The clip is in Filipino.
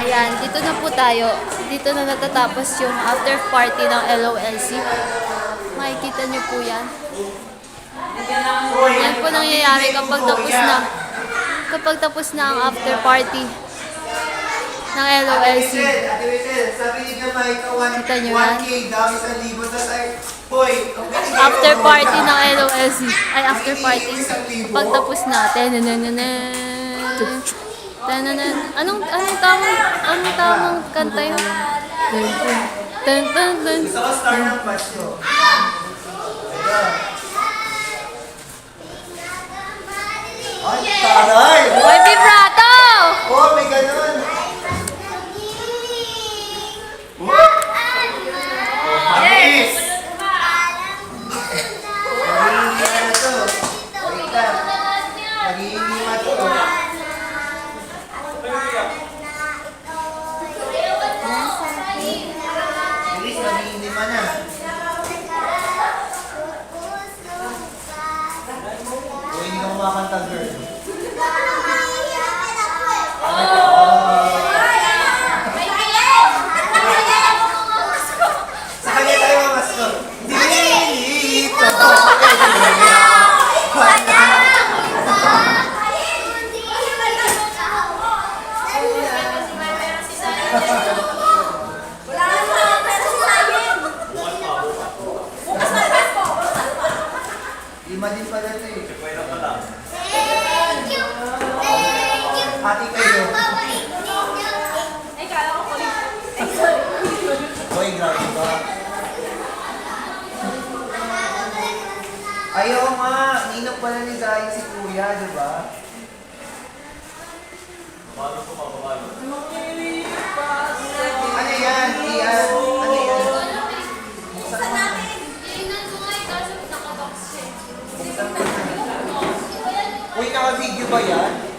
Ayan, dito na po tayo. Dito na natatapos yung after party ng LOLC. Makikita nyo po yan. Yan po nangyayari kapag tapos na. Kapag tapos na ang after party ng LOLC. Kita nyo yan. After party ng LOLC. Ay, after party. Kapag tapos na. Tananan. Anong tamang kanta yun? Tan tan tan. Gusto ko star ng pasyo. Ay, taray! May vibrato! Oh, may ganun! Yes! Nag-iinima na to. Wait lang. Nag-iinima to. Bilis, nag-iinima na. O, hindi ka kumakanta, girl. Sa kanya tayo mamasko. Dito! Lima din pala ito eh. Hati kayo. Hoy, grabe ba? Ayaw nga, ninok pala ni Zay si Kuya, di ba? Ano yan? Iyan? Ano yan? Buksan mo. Uy, naka-video ba yan?